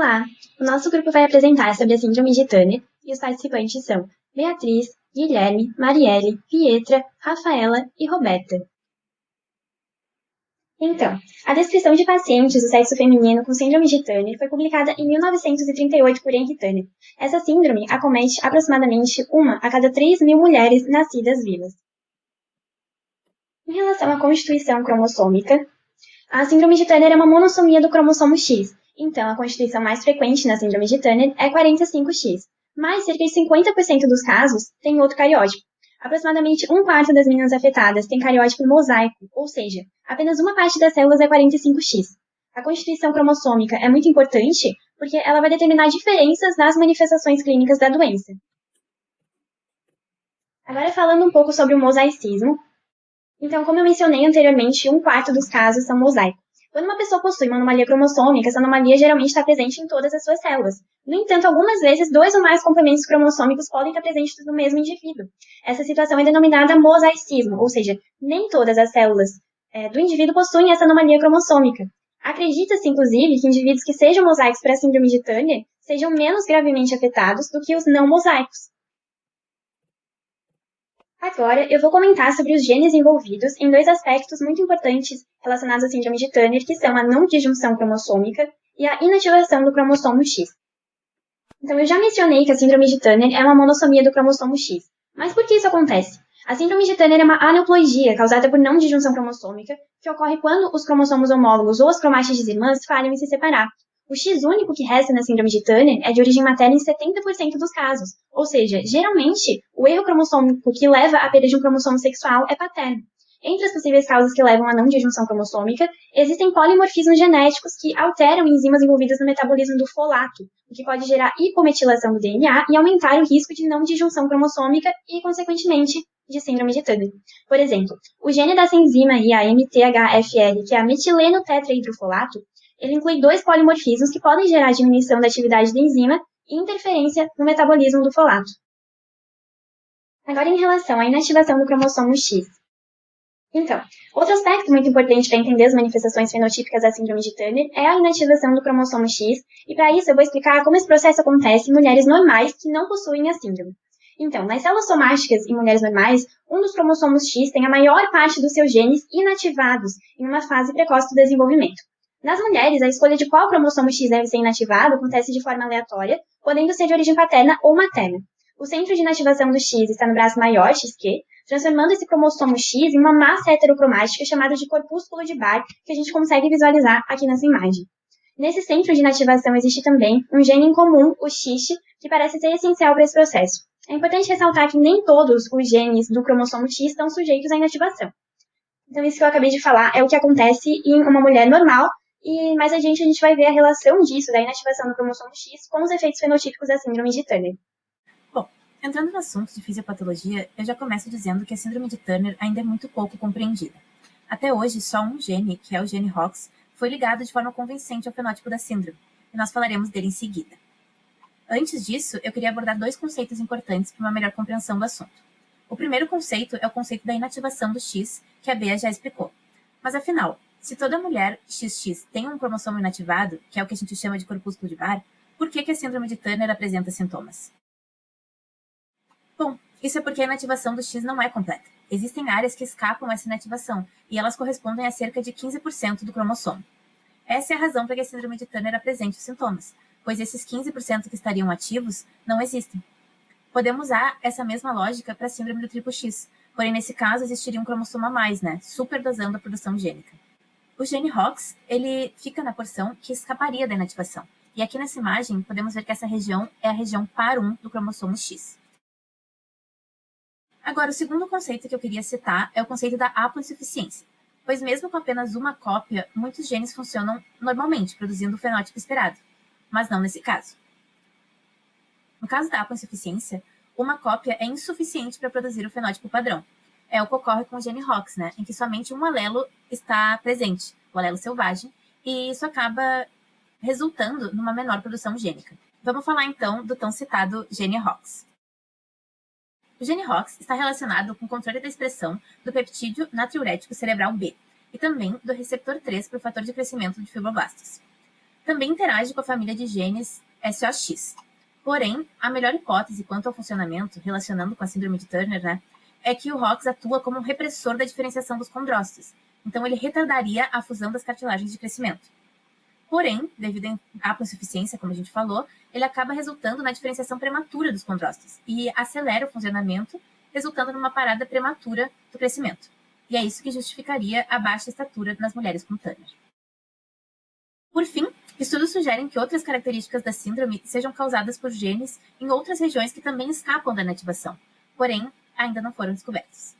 Olá! O nosso grupo vai apresentar sobre a Síndrome de Turner e os participantes são Beatriz, Guilherme, Marielle, Pietra, Rafaela e Roberta. Então, a descrição de pacientes do sexo feminino com Síndrome de Turner foi publicada em 1938 por Henry Turner. Essa síndrome acomete aproximadamente 1 a cada 3.000 mulheres nascidas vivas. Em relação à constituição cromossômica, a Síndrome de Turner é uma monossomia do cromossomo X. Então, a constituição mais frequente na Síndrome de Turner é 45X, mas cerca de 50% dos casos tem outro cariótipo. Aproximadamente um quarto das meninas afetadas tem cariótipo mosaico, ou seja, apenas uma parte das células é 45X. A constituição cromossômica é muito importante porque ela vai determinar diferenças nas manifestações clínicas da doença. Agora falando um pouco sobre o mosaicismo. Então, como eu mencionei anteriormente, um quarto dos casos são mosaicos. Quando uma pessoa possui uma anomalia cromossômica, essa anomalia geralmente está presente em todas as suas células. No entanto, algumas vezes, 2 ou mais complementos cromossômicos podem estar presentes no mesmo indivíduo. Essa situação é denominada mosaicismo, ou seja, nem todas as células do indivíduo possuem essa anomalia cromossômica. Acredita-se, inclusive, que indivíduos que sejam mosaicos para a síndrome de Turner sejam menos gravemente afetados do que os não mosaicos. Agora, eu vou comentar sobre os genes envolvidos em 2 aspectos muito importantes relacionados à síndrome de Turner, que são a não disjunção cromossômica e a inativação do cromossomo X. Então, eu já mencionei que a síndrome de Turner é uma monossomia do cromossomo X. Mas por que isso acontece? A síndrome de Turner é uma aneuploidia causada por não disjunção cromossômica, que ocorre quando os cromossomos homólogos ou as cromátides irmãs falham em se separar. O X único que resta na síndrome de Turner é de origem materna em 70% dos casos, ou seja, geralmente, o erro cromossômico que leva à perda de um cromossomo sexual é paterno. Entre as possíveis causas que levam à não disjunção cromossômica, existem polimorfismos genéticos que alteram enzimas envolvidas no metabolismo do folato, o que pode gerar hipometilação do DNA e aumentar o risco de não disjunção cromossômica e, consequentemente, de síndrome de Turner. Por exemplo, o gene dessa enzima aí, a MTHFR, que é a metileno tetrahidrofolato, ele inclui 2 polimorfismos que podem gerar diminuição da atividade da enzima e interferência no metabolismo do folato. Agora, em relação à inativação do cromossomo X. Então, outro aspecto muito importante para entender as manifestações fenotípicas da síndrome de Turner é a inativação do cromossomo X, e para isso eu vou explicar como esse processo acontece em mulheres normais que não possuem a síndrome. Então, nas células somáticas em mulheres normais, um dos cromossomos X tem a maior parte dos seus genes inativados em uma fase precoce do desenvolvimento. Nas mulheres, a escolha de qual cromossomo X deve ser inativado acontece de forma aleatória, podendo ser de origem paterna ou materna. O centro de inativação do X está no braço maior, XQ, transformando esse cromossomo X em uma massa heterocromática chamada de corpúsculo de Barr, que a gente consegue visualizar aqui nessa imagem. Nesse centro de inativação existe também um gene em comum, o XY, que parece ser essencial para esse processo. É importante ressaltar que nem todos os genes do cromossomo X estão sujeitos à inativação. Então, isso que eu acabei de falar é o que acontece em uma mulher normal, e mais adiante a gente vai ver a relação disso, da inativação do cromossomo X, com os efeitos fenotípicos da síndrome de Turner. Bom, entrando no assunto de fisiopatologia, eu já começo dizendo que a síndrome de Turner ainda é muito pouco compreendida. Até hoje, só um gene, que é o gene ROX, foi ligado de forma convincente ao fenótipo da síndrome, e nós falaremos dele em seguida. Antes disso, eu queria abordar 2 conceitos importantes para uma melhor compreensão do assunto. O primeiro conceito é o conceito da inativação do X, que a Bea já explicou. Mas afinal, se toda mulher XX tem um cromossomo inativado, que é o que a gente chama de corpúsculo de Barr, por que a síndrome de Turner apresenta sintomas? Bom, isso é porque a inativação do X não é completa. Existem áreas que escapam essa inativação, e elas correspondem a cerca de 15% do cromossomo. Essa é a razão para que a síndrome de Turner apresente os sintomas, pois esses 15% que estariam ativos não existem. Podemos usar essa mesma lógica para a síndrome do triplo X, porém nesse caso existiria um cromossomo a mais, superdosando a produção gênica. O gene ROX, ele fica na porção que escaparia da inativação. E aqui nessa imagem, podemos ver que essa região é a região par 1 do cromossomo X. Agora, o segundo conceito que eu queria citar é o conceito da haploinsuficiência, pois mesmo com apenas uma cópia, muitos genes funcionam normalmente, produzindo o fenótipo esperado, mas não nesse caso. No caso da haploinsuficiência, uma cópia é insuficiente para produzir o fenótipo padrão. É o que ocorre com o gene ROX, em que somente um alelo está presente, o alelo selvagem, e isso acaba resultando numa menor produção gênica. Vamos falar então do tão citado gene ROX. O gene ROX está relacionado com o controle da expressão do peptídeo natriurético cerebral B e também do receptor 3 para o fator de crescimento de fibroblastos. também interage com a família de genes SOX. Porém, a melhor hipótese quanto ao funcionamento, relacionando com a síndrome de Turner, né, é que o ROX atua como um repressor da diferenciação dos condrócitos. Então, ele retardaria a fusão das cartilagens de crescimento. Porém, devido à insuficiência, como a gente falou, ele acaba resultando na diferenciação prematura dos condrócitos e acelera o funcionamento, resultando numa parada prematura do crescimento. E é isso que justificaria a baixa estatura nas mulheres com Turner. Por fim, estudos sugerem que outras características da síndrome sejam causadas por genes em outras regiões que também escapam da inativação, porém, ainda não foram descobertos.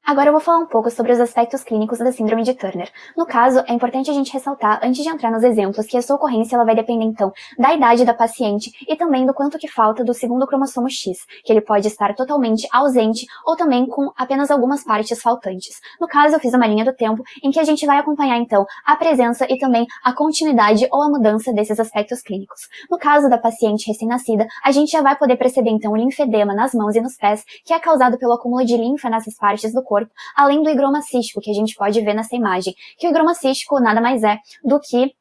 Agora eu vou falar um pouco sobre os aspectos clínicos da síndrome de Turner. No caso, é importante a gente ressaltar, antes de entrar nos exemplos, que a sua ocorrência ela vai depender, então, da idade da paciente e também do quanto que falta do segundo cromossomo X, que ele pode estar totalmente ausente ou também com apenas algumas partes faltantes. No caso, eu fiz uma linha do tempo em que a gente vai acompanhar, então, a presença e também a continuidade ou a mudança desses aspectos clínicos. No caso da paciente recém-nascida, a gente já vai poder perceber, então, o linfedema nas mãos e nos pés, que é causado pelo acúmulo de linfa nessas partes do corpo, além do higroma cístico, que a gente pode ver nessa imagem, que o higroma cístico nada mais é do que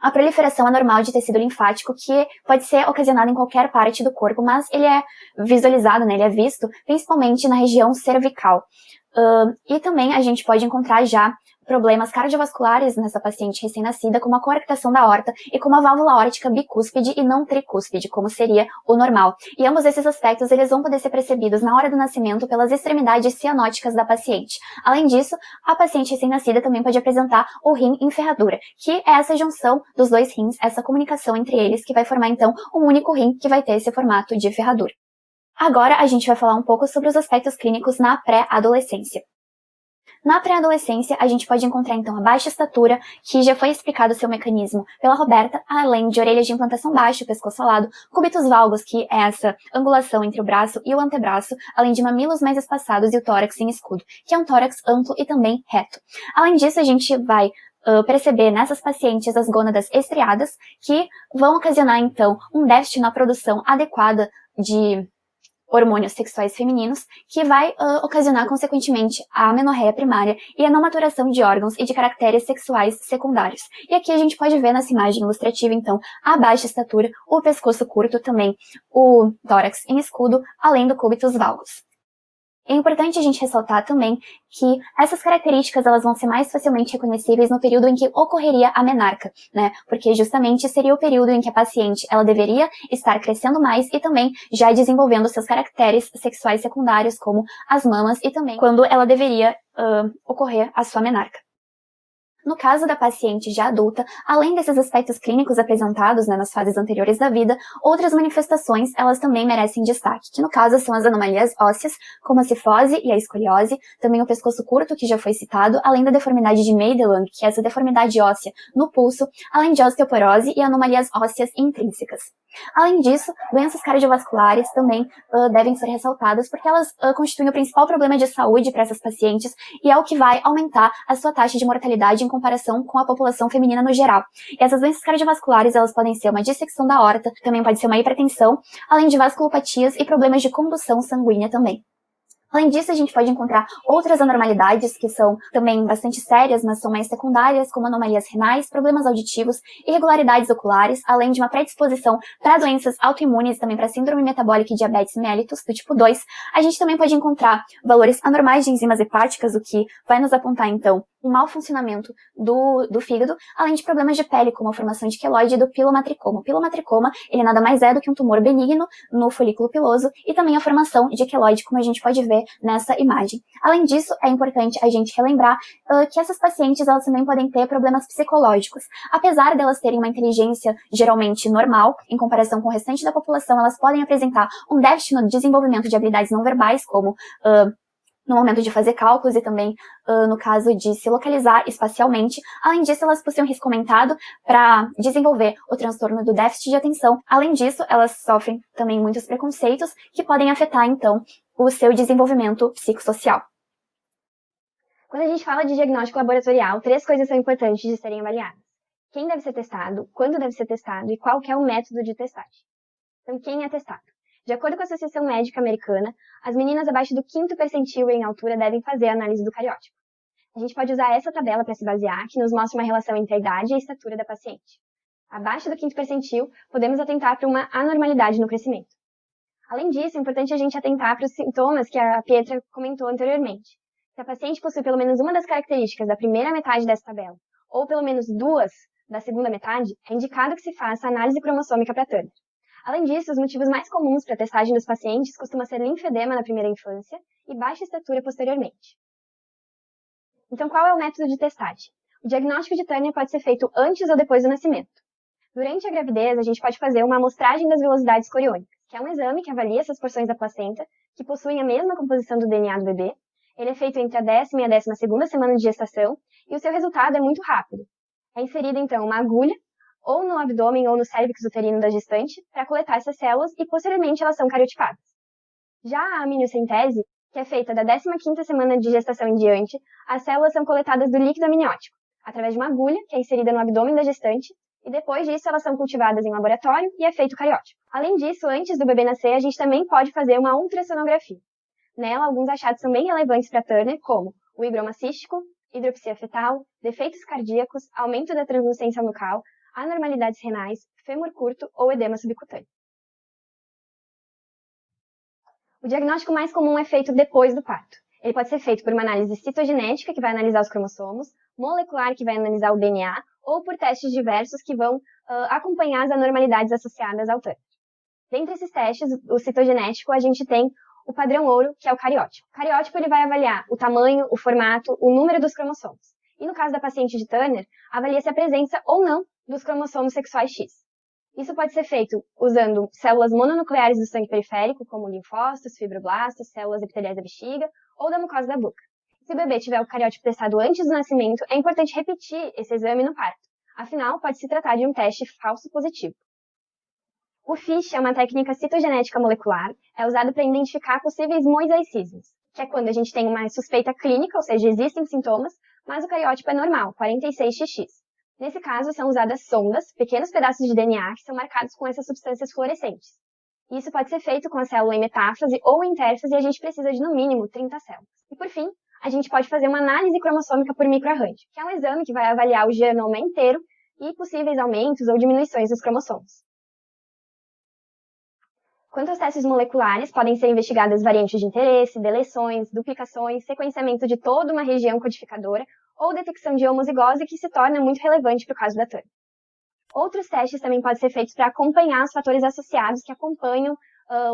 a proliferação anormal de tecido linfático que pode ser ocasionado em qualquer parte do corpo, mas ele é visualizado, né, ele é visto principalmente na região cervical. E também a gente pode encontrar já problemas cardiovasculares nessa paciente recém-nascida, como a coarctação da aorta e com uma válvula aórtica bicúspide e não tricúspide, como seria o normal. E ambos esses aspectos eles vão poder ser percebidos na hora do nascimento pelas extremidades cianóticas da paciente. Além disso, a paciente recém-nascida também pode apresentar o rim em ferradura, que é essa junção dos dois rins, essa comunicação entre eles, que vai formar então um único rim que vai ter esse formato de ferradura. Agora a gente vai falar um pouco sobre os aspectos clínicos na pré-adolescência. Na pré-adolescência, a gente pode encontrar, então, a baixa estatura, que já foi explicado seu mecanismo pela Roberta, além de orelhas de implantação baixa, pescoço alado, cúbitos valgus, que é essa angulação entre o braço e o antebraço, além de mamilos mais espaçados e o tórax em escudo, que é um tórax amplo e também reto. Além disso, a gente vai perceber nessas pacientes as gônadas estriadas, que vão ocasionar, então, um déficit na produção adequada de hormônios sexuais femininos, que vai ocasionar, consequentemente, a amenorreia primária e a não maturação de órgãos e de caracteres sexuais secundários. E aqui a gente pode ver nessa imagem ilustrativa, então, a baixa estatura, o pescoço curto também, o tórax em escudo, além do cúbitus valgus. É importante a gente ressaltar também que essas características elas vão ser mais facilmente reconhecíveis no período em que ocorreria a menarca, né? Porque justamente seria o período em que a paciente ela deveria estar crescendo mais e também já desenvolvendo seus caracteres sexuais secundários, como as mamas, e também quando ela deveria ocorrer a sua menarca. No caso da paciente já adulta, além desses aspectos clínicos apresentados, né, nas fases anteriores da vida, outras manifestações elas também merecem destaque, que no caso são as anomalias ósseas, como a cifose e a escoliose, também o pescoço curto, que já foi citado, além da deformidade de Madelung, que é essa deformidade óssea no pulso, além de osteoporose e anomalias ósseas intrínsecas. Além disso, doenças cardiovasculares também devem ser ressaltadas porque elas constituem o principal problema de saúde para essas pacientes e é o que vai aumentar a sua taxa de mortalidade em comparação com a população feminina no geral. E essas doenças cardiovasculares elas podem ser uma dissecção da aorta, também pode ser uma hipertensão, além de vasculopatias e problemas de condução sanguínea também. Além disso, a gente pode encontrar outras anormalidades que são também bastante sérias, mas são mais secundárias, como anomalias renais, problemas auditivos, irregularidades oculares, além de uma predisposição para doenças autoimunes, também para síndrome metabólica e diabetes mellitus, do tipo 2. A gente também pode encontrar valores anormais de enzimas hepáticas, o que vai nos apontar, então, um mau funcionamento do fígado, além de problemas de pele, como a formação de queloide e do pilomatricoma. O pilomatricoma, ele nada mais é do que um tumor benigno no folículo piloso e também a formação de queloide, como a gente pode ver nessa imagem. Além disso, é importante a gente relembrar que essas pacientes, elas também podem ter problemas psicológicos. Apesar delas terem uma inteligência geralmente normal, em comparação com o restante da população, elas podem apresentar um déficit no desenvolvimento de habilidades não verbais, como no momento de fazer cálculos e também no caso de se localizar espacialmente. Além disso, elas possuem um risco aumentado para desenvolver o transtorno do déficit de atenção. Além disso, elas sofrem também muitos preconceitos que podem afetar, então, o seu desenvolvimento psicossocial. Quando a gente fala de diagnóstico laboratorial, 3 coisas são importantes de serem avaliadas. Quem deve ser testado, quando deve ser testado e qual que é o método de testagem. Então, quem é testado? De acordo com a Associação Médica Americana, as meninas abaixo do 5º percentil em altura devem fazer a análise do cariótipo. A gente pode usar essa tabela para se basear, que nos mostra uma relação entre a idade e a estatura da paciente. Abaixo do quinto percentil, podemos atentar para uma anormalidade no crescimento. Além disso, é importante a gente atentar para os sintomas que a Pietra comentou anteriormente. Se a paciente possui pelo menos uma das características da primeira metade dessa tabela, ou pelo menos duas da segunda metade, é indicado que se faça análise cromossômica para Turner. Além disso, os motivos mais comuns para a testagem dos pacientes costumam ser linfedema na primeira infância e baixa estatura posteriormente. Então, qual é o método de testagem? O diagnóstico de Turner pode ser feito antes ou depois do nascimento. Durante a gravidez, a gente pode fazer uma amostragem das velocidades coriônicas, que é um exame que avalia essas porções da placenta que possuem a mesma composição do DNA do bebê. Ele é feito entre a 10ª e a 12ª semana de gestação e o seu resultado é muito rápido. É inserida, então, uma agulha ou no abdômen ou no cérvix uterino da gestante para coletar essas células e, posteriormente, elas são cariotipadas. Já a amniocentese, que é feita da 15ª semana de gestação em diante, as células são coletadas do líquido amniótico, através de uma agulha que é inserida no abdômen da gestante, e depois disso elas são cultivadas em laboratório e é feito o cariótipo. Além disso, antes do bebê nascer, a gente também pode fazer uma ultrassonografia. Nela, alguns achados são bem relevantes para Turner, como o higroma cístico, hidropsia fetal, defeitos cardíacos, aumento da translucência nucal, anormalidades renais, fêmur curto ou edema subcutâneo. O diagnóstico mais comum é feito depois do parto. Ele pode ser feito por uma análise citogenética, que vai analisar os cromossomos, molecular, que vai analisar o DNA, ou por testes diversos que vão acompanhar as anormalidades associadas ao Turner. Dentre esses testes, o citogenético, a gente tem o padrão ouro, que é o cariótipo. O cariótipo ele vai avaliar o tamanho, o formato, o número dos cromossomos. E no caso da paciente de Turner, avalia-se a presença ou não dos cromossomos sexuais X. Isso pode ser feito usando células mononucleares do sangue periférico, como linfócitos, fibroblastos, células epiteliais da bexiga ou da mucosa da boca. Se o bebê tiver o cariótipo testado antes do nascimento, é importante repetir esse exame no parto. Afinal, pode se tratar de um teste falso positivo. O FISH é uma técnica citogenética molecular, é usado para identificar possíveis mosaicismos, que é quando a gente tem uma suspeita clínica, ou seja, existem sintomas, mas o cariótipo é normal, 46XX. Nesse caso, são usadas sondas, pequenos pedaços de DNA que são marcados com essas substâncias fluorescentes. Isso pode ser feito com a célula em metáfase ou em intérfase e a gente precisa de, no mínimo, 30 células. E, por fim, a gente pode fazer uma análise cromossômica por microarranjo, que é um exame que vai avaliar o genoma inteiro e possíveis aumentos ou diminuições dos cromossomos. Quanto aos testes moleculares, podem ser investigadas variantes de interesse, deleções, duplicações, sequenciamento de toda uma região codificadora ou detecção de homozigose que se torna muito relevante para o caso da Turner. Outros testes também podem ser feitos para acompanhar os fatores associados que acompanham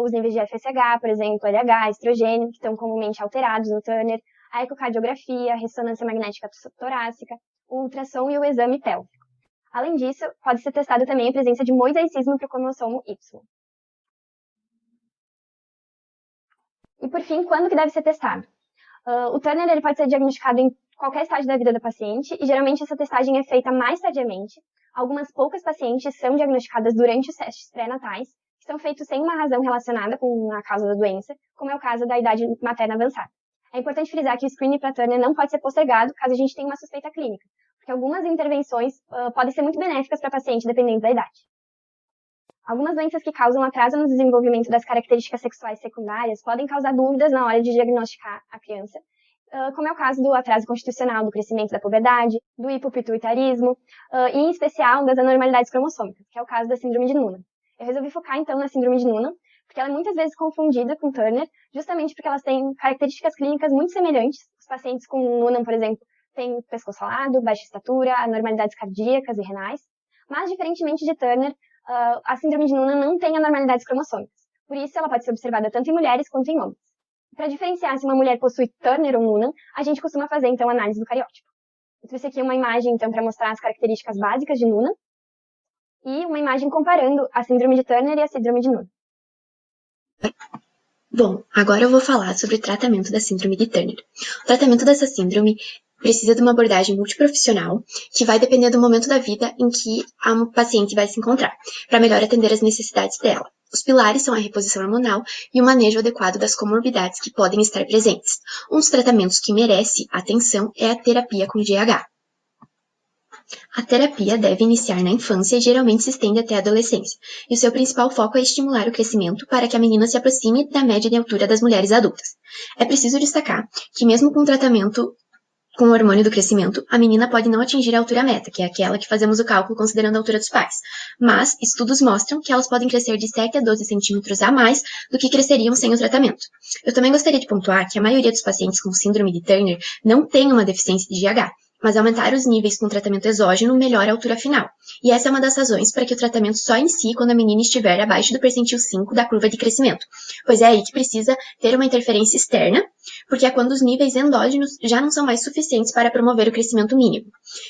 os níveis de FSH, por exemplo, LH, estrogênio, que estão comumente alterados no Turner, a ecocardiografia, a ressonância magnética torácica, o ultrassom e o exame pélvico. Além disso, pode ser testada também a presença de mosaicismo para o cromossomo Y. E por fim, quando que deve ser testado? O Turner ele pode ser diagnosticado em qualquer estágio da vida da paciente e geralmente essa testagem é feita mais tardiamente. Algumas poucas pacientes são diagnosticadas durante os testes pré-natais, que são feitos sem uma razão relacionada com a causa da doença, como é o caso da idade materna avançada. É importante frisar que o screening para Turner não pode ser postergado caso a gente tenha uma suspeita clínica, porque algumas intervenções podem ser muito benéficas para a paciente dependendo da idade. Algumas doenças que causam atraso no desenvolvimento das características sexuais secundárias podem causar dúvidas na hora de diagnosticar a criança, como é o caso do atraso constitucional do crescimento da puberdade, do hipopituitarismo e, em especial, das anormalidades cromossômicas, que é o caso da síndrome de Noonan. Eu resolvi focar, então, na síndrome de Noonan, porque ela é muitas vezes confundida com Turner, justamente porque elas têm características clínicas muito semelhantes. Os pacientes com Noonan, por exemplo, têm pescoço alado, baixa estatura, anormalidades cardíacas e renais, mas, diferentemente de Turner, a síndrome de Noonan não tem anormalidades cromossômicas. Por isso, ela pode ser observada tanto em mulheres quanto em homens. Para diferenciar se uma mulher possui Turner ou Noonan, a gente costuma fazer, então, a análise do cariótipo. Eu trouxe aqui uma imagem, então, para mostrar as características básicas de Noonan e uma imagem comparando a síndrome de Turner e a síndrome de Noonan. Bom, agora eu vou falar sobre o tratamento da síndrome de Turner. O tratamento dessa síndrome precisa de uma abordagem multiprofissional, que vai depender do momento da vida em que a paciente vai se encontrar, para melhor atender as necessidades dela. Os pilares são a reposição hormonal e o manejo adequado das comorbidades que podem estar presentes. Um dos tratamentos que merece atenção é a terapia com GH. A terapia deve iniciar na infância e geralmente se estende até a adolescência, e o seu principal foco é estimular o crescimento para que a menina se aproxime da média de altura das mulheres adultas. É preciso destacar que mesmo com tratamento com o hormônio do crescimento, a menina pode não atingir a altura meta, que é aquela que fazemos o cálculo considerando a altura dos pais. Mas estudos mostram que elas podem crescer de 7 a 12 centímetros a mais do que cresceriam sem o tratamento. Eu também gostaria de pontuar que a maioria dos pacientes com síndrome de Turner não tem uma deficiência de GH, mas aumentar os níveis com tratamento exógeno melhora a altura final. E essa é uma das razões para que o tratamento só inicie quando a menina estiver abaixo do percentil 5 da curva de crescimento, pois é aí que precisa ter uma interferência externa, porque é quando os níveis endógenos já não são mais suficientes para promover o crescimento mínimo.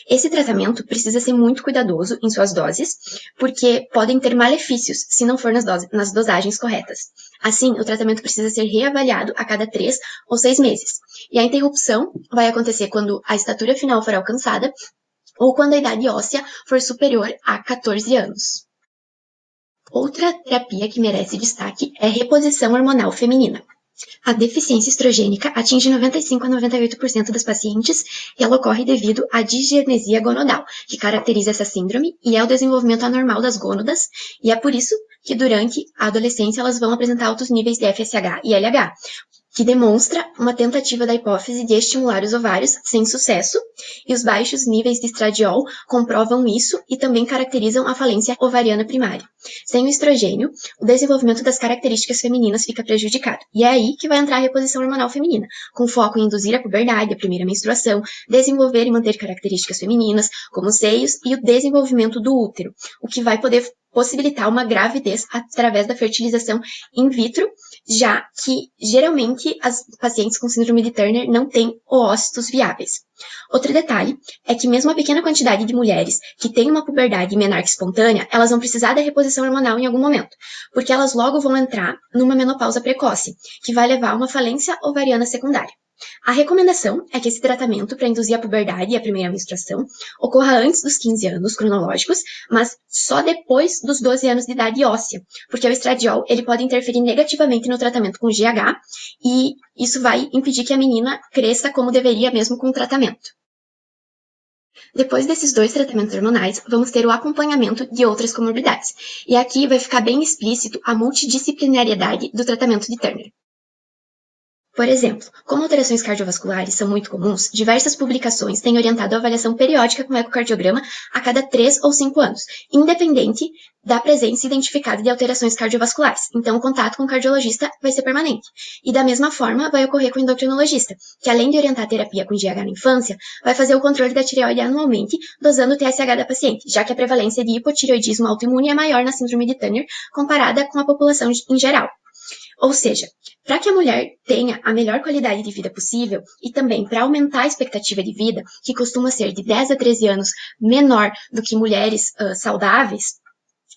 Esse tratamento precisa ser muito cuidadoso em suas doses, porque podem ter malefícios se não for nas dosagens corretas. Assim, o tratamento precisa ser reavaliado a cada 3 ou 6 meses. E a interrupção vai acontecer quando a estatura final for alcançada ou quando a idade óssea for superior a 14 anos. Outra terapia que merece destaque é reposição hormonal feminina. A deficiência estrogênica atinge 95 a 98% das pacientes e ela ocorre devido à disgenesia gonodal, que caracteriza essa síndrome e é o desenvolvimento anormal das gônadas, e é por isso que durante a adolescência elas vão apresentar altos níveis de FSH e LH, que demonstra uma tentativa da hipófise de estimular os ovários sem sucesso, e os baixos níveis de estradiol comprovam isso e também caracterizam a falência ovariana primária. Sem o estrogênio, o desenvolvimento das características femininas fica prejudicado, e é aí que vai entrar a reposição hormonal feminina, com foco em induzir a puberdade, a primeira menstruação, desenvolver e manter características femininas, como os seios e o desenvolvimento do útero, o que vai poder possibilitar uma gravidez através da fertilização in vitro, já que geralmente as pacientes com síndrome de Turner não têm oócitos viáveis. Outro detalhe é que mesmo a pequena quantidade de mulheres que têm uma puberdade menarca espontânea, elas vão precisar da reposição hormonal em algum momento, porque elas logo vão entrar numa menopausa precoce, que vai levar a uma falência ovariana secundária. A recomendação é que esse tratamento para induzir a puberdade e a primeira menstruação ocorra antes dos 15 anos cronológicos, mas só depois dos 12 anos de idade óssea, porque o estradiol ele pode interferir negativamente no tratamento com GH e isso vai impedir que a menina cresça como deveria mesmo com o tratamento. Depois desses 2 tratamentos hormonais, vamos ter o acompanhamento de outras comorbidades. E aqui vai ficar bem explícito a multidisciplinariedade do tratamento de Turner. Por exemplo, como alterações cardiovasculares são muito comuns, diversas publicações têm orientado a avaliação periódica com ecocardiograma a cada 3 ou 5 anos, independente da presença identificada de alterações cardiovasculares. Então, o contato com o cardiologista vai ser permanente. E da mesma forma, vai ocorrer com o endocrinologista, que além de orientar a terapia com GH na infância, vai fazer o controle da tireoide anualmente, dosando o TSH da paciente, já que a prevalência de hipotireoidismo autoimune é maior na síndrome de Turner comparada com a população em geral. Ou seja, para que a mulher tenha a melhor qualidade de vida possível e também para aumentar a expectativa de vida, que costuma ser de 10 a 13 anos menor do que mulheres saudáveis,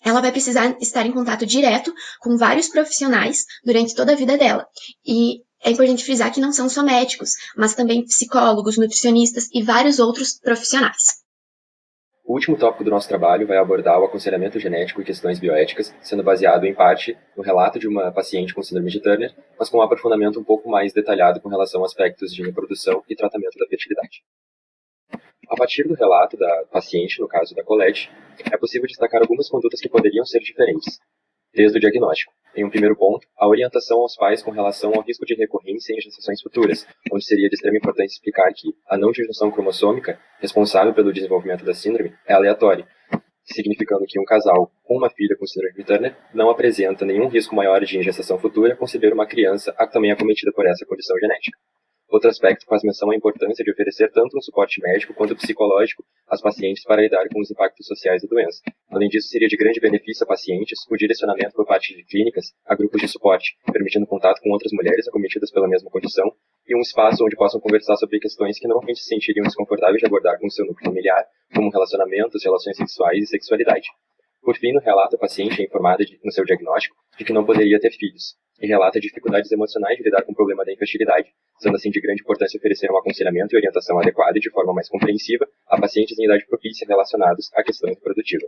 ela vai precisar estar em contato direto com vários profissionais durante toda a vida dela. E é importante frisar que não são só médicos, mas também psicólogos, nutricionistas e vários outros profissionais. O último tópico do nosso trabalho vai abordar o aconselhamento genético e questões bioéticas, sendo baseado, em parte, no relato de uma paciente com síndrome de Turner, mas com um aprofundamento um pouco mais detalhado com relação a aspectos de reprodução e tratamento da fertilidade. A partir do relato da paciente, no caso da Colette, é possível destacar algumas condutas que poderiam ser diferentes, desde o diagnóstico. Em um primeiro ponto, a orientação aos pais com relação ao risco de recorrência em gestações futuras, onde seria de extrema importância explicar que a não disjunção cromossômica, responsável pelo desenvolvimento da síndrome, é aleatória, significando que um casal com uma filha com síndrome de Turner não apresenta nenhum risco maior de em gestação futura conceber uma criança também acometida por essa condição genética. Outro aspecto faz menção à importância de oferecer tanto um suporte médico quanto psicológico às pacientes para lidar com os impactos sociais da doença. Além disso, seria de grande benefício a pacientes o direcionamento por parte de clínicas a grupos de suporte, permitindo contato com outras mulheres acometidas pela mesma condição e um espaço onde possam conversar sobre questões que normalmente se sentiriam desconfortáveis de abordar com o seu núcleo familiar, como relacionamentos, relações sexuais e sexualidade. Por fim, no relato, a paciente é informada no seu diagnóstico de que não poderia ter filhos, e relata dificuldades emocionais de lidar com o problema da infertilidade, sendo assim de grande importância oferecer um aconselhamento e orientação adequada e de forma mais compreensiva a pacientes em idade propícia relacionados à questão reprodutiva.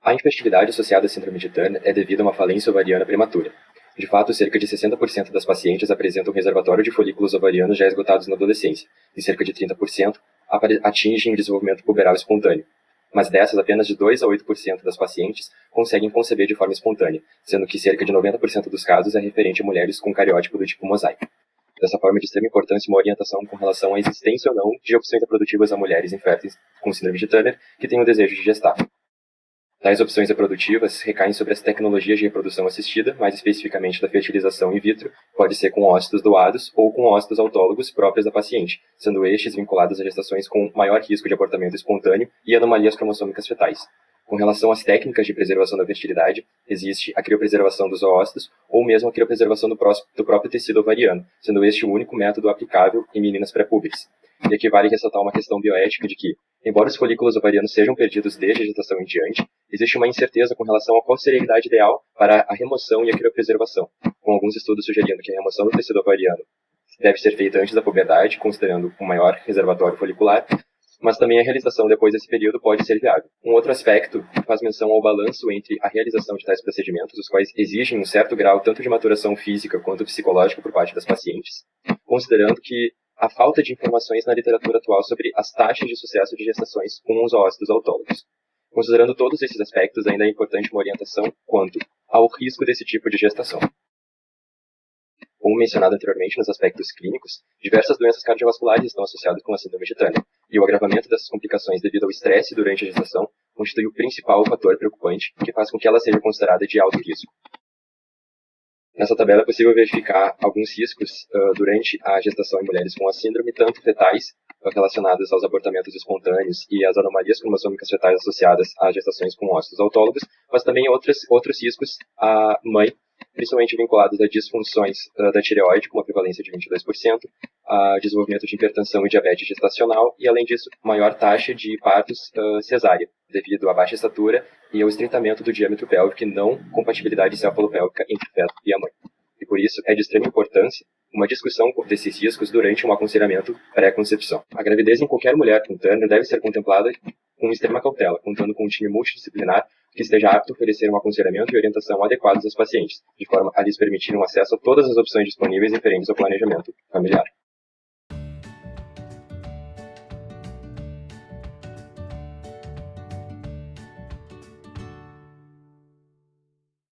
A infertilidade associada à síndrome de Turner é devido a uma falência ovariana prematura. De fato, cerca de 60% das pacientes apresentam um reservatório de folículos ovarianos já esgotados na adolescência, e cerca de 30% atingem o desenvolvimento puberal espontâneo. Mas dessas, apenas de 2 a 8% das pacientes conseguem conceber de forma espontânea, sendo que cerca de 90% dos casos é referente a mulheres com cariótipo do tipo mosaico. Dessa forma, é de extrema importância uma orientação com relação à existência ou não de opções reprodutivas a mulheres inférteis com síndrome de Turner que têm o desejo de gestar. Tais opções reprodutivas recaem sobre as tecnologias de reprodução assistida, mais especificamente da fertilização in vitro, pode ser com ócitos doados ou com ócitos autólogos próprios da paciente, sendo estes vinculados a gestações com maior risco de abortamento espontâneo e anomalias cromossômicas fetais. Com relação às técnicas de preservação da fertilidade, existe a criopreservação dos oócitos ou mesmo a criopreservação do próprio tecido ovariano, sendo este o único método aplicável em meninas pré-púberes. E aqui vale ressaltar uma questão bioética de que, embora os folículos ovarianos sejam perdidos desde a gestação em diante, existe uma incerteza com relação a qual seria a idade ideal para a remoção e a criopreservação, com alguns estudos sugerindo que a remoção do tecido ovariano deve ser feita antes da puberdade, considerando um maior reservatório folicular, mas também a realização depois desse período pode ser viável. Um outro aspecto faz menção ao balanço entre a realização de tais procedimentos, os quais exigem um certo grau tanto de maturação física quanto psicológica por parte das pacientes, considerando que a falta de informações na literatura atual sobre as taxas de sucesso de gestações com os ócitos autólogos. Considerando todos esses aspectos, ainda é importante uma orientação quanto ao risco desse tipo de gestação. Como mencionado anteriormente nos aspectos clínicos, diversas doenças cardiovasculares estão associadas com a síndrome de Turner, e o agravamento dessas complicações devido ao estresse durante a gestação constitui o principal fator preocupante que faz com que ela seja considerada de alto risco. Nessa tabela é possível verificar alguns riscos durante a gestação em mulheres com a síndrome, tanto fetais, relacionadas aos abortamentos espontâneos e às anomalias cromossômicas fetais associadas a gestações com ócitos autólogos, mas também outros riscos à mãe, principalmente vinculados a disfunções da tireoide, com uma prevalência de 22%, a desenvolvimento de hipertensão e diabetes gestacional, e além disso, maior taxa de partos cesárea, devido à baixa estatura e ao estreitamento do diâmetro pélvico e não compatibilidade cefalopélvica entre o feto e a mãe. E por isso é de extrema importância uma discussão desses riscos durante um aconselhamento pré-concepção. A gravidez em qualquer mulher com Turner deve ser contemplada com extrema cautela, contando com um time multidisciplinar que esteja apto a oferecer um aconselhamento e orientação adequados aos pacientes, de forma a lhes permitir um acesso a todas as opções disponíveis referentes ao planejamento familiar.